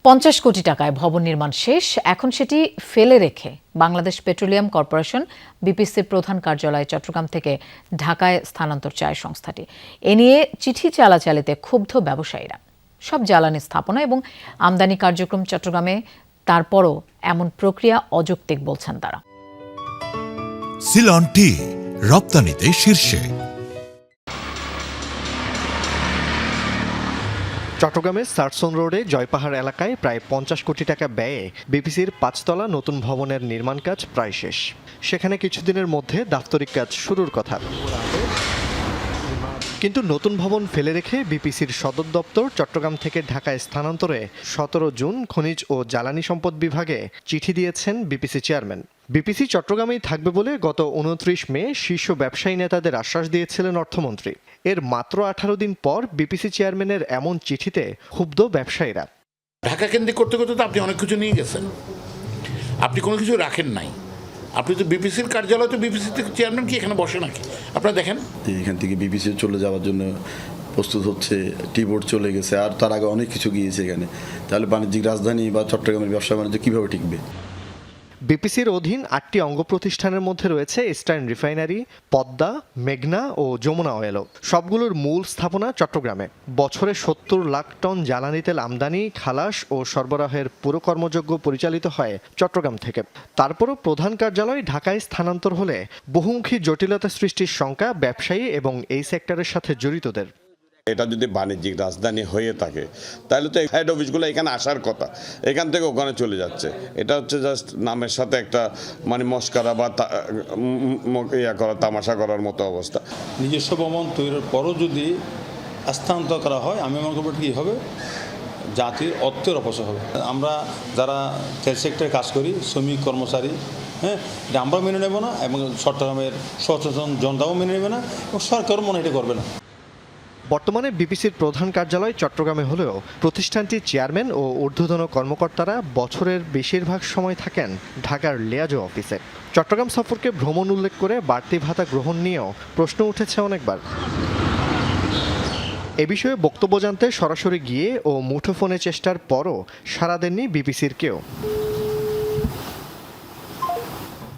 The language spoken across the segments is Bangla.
50 কোটি টাকায় ভবন নির্মাণ শেষ, এখন সেটি ফেলে রেখে বাংলাদেশ পেট্রোলিয়াম কর্পোরেশন বিপিসির প্রধান কার্যালয় চট্টগ্রাম থেকে ঢাকায় স্থানান্তর চায় সংস্থাটি। এ নিয়ে চিঠি চালাচালিতে ক্ষুব্ধ ব্যবসায়ীরা। সব জ্বালানি স্থাপনা এবং আমদানি কার্যক্রম চট্টগ্রামে, তারপরও এমন প্রক্রিয়া অযৌক্তিক বলছেন তারা। সিলন টি রপ্তানিতে শীর্ষে। চট্টগ্রামের সার্সন রোডে জয়পাহাড় এলাকায় প্রায় 50 কোটি টাকা ব্যয়ে বিপিসির 5 তলা নতুন ভবনের নির্মাণ কাজ প্রায় শেষ। সেখানে কিছুদিনের মধ্যে দাপ্তরিক কাজ শুরুর কথা, কিন্তু নতুন ভবন ফেলে রেখে বিপিসির সদর দপ্তর চট্টগ্রাম থেকে ঢাকায় স্থানান্তরে 17 জুন খনিজ ও জ্বালানি সম্পদ বিভাগে চিঠি দিয়েছেন বিপিসি চেয়ারম্যান। বিপিসি চট্টগ্রামেই থাকবে বলে গত 29 মে শীর্ষ ব্যবসায়ী নেতাদের আশ্বাস দিয়েছিলেন অর্থমন্ত্রী। এর মাত্র 18 দিন পর বিপিসি চেয়ারম্যানের এমন চিঠিতে ক্ষুব্ধ ব্যবসায়ীরা। ঢাকা কেন্দ্রিক করতে করতে তো আপনি অনেক কিছু নিয়ে গেছেন, আপনি কোনো কিছু রাখেন নাই। আপনি তো বিপিসির কার্যালয়, তো বিপিসিতে চেয়ারম্যান কি এখানে বসে নাকি? আপনারা দেখেন, এখান থেকে বিপিসি চলে যাওয়ার জন্য প্রস্তুত হচ্ছে, টি-বোর্ড চলে গেছে, আর তার আগে অনেক কিছু গিয়েছে এখানে। তাহলে বাণিজ্যিক রাজধানী বা চট্টগ্রামের ব্যবসা বাণিজ্য কীভাবে টিকবে? বিপিসির অধীন 8টি অঙ্গ প্রতিষ্ঠানের মধ্যে রয়েছে ইস্টার্ন রিফাইনারি, পদ্মা, মেঘনা ও যমুনা অয়েলও। সবগুলোর মূল স্থাপনা চট্টগ্রামে। বছরে 70 লাখ টন জ্বালানি তেল আমদানি, খালাস ও সরবরাহের পুরো কর্মযজ্ঞ পরিচালিত হয় চট্টগ্রাম থেকে। তারপরও প্রধান কার্যালয় ঢাকায় স্থানান্তর হলে বহুমুখী জটিলতা সৃষ্টির শঙ্কা ব্যবসায়ী এবং এই সেক্টরের সাথে জড়িতদের। এটা যদি বাণিজ্যিক রাজধানী হয়ে থাকে তাহলে তো হেড অফিসগুলো এখানে আসার কথা, এখান থেকে ওখানে চলে যাচ্ছে। এটা হচ্ছে জাস্ট নামের সাথে একটা মস্করা বা তামাশা করার মতো অবস্থা। নিজস্ব ভবন তৈরির পরও যদি স্থানান্তর করা হয়, আমি মনে করব কী হবে, জাতির অর্থের অপচয় হবে। আমরা যারা তেল সেক্টরে কাজ করি, শ্রমিক কর্মচারী, এটা আমরা মেনে নেব না, এবং চট্টগ্রামের সচেতন জনতাও মেনে নেবে না, এবং সরকারও মনে এটা করবে না। বর্তমানে বিপিসির প্রধান কার্যালয় চট্টগ্রামে হলেও প্রতিষ্ঠানটির চেয়ারম্যান ও ঊর্ধ্বতন কর্মকর্তারা বছরের বেশিরভাগ সময় থাকেন ঢাকার লিয়াজো অফিসে। চট্টগ্রাম সফরকে ভ্রমণ উল্লেখ করে বাড়তি ভাতা গ্রহণ নিয়েও প্রশ্ন উঠেছে অনেকবার। এ বিষয়ে বক্তব্য জানতে সরাসরি গিয়ে ও মুঠোফোনে চেষ্টার পরও সাড়া দেননি বিপিসির কেউ।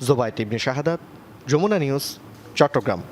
জোবায়েত ইবনে শাহাদাত, যমুনা নিউজ, চট্টগ্রাম।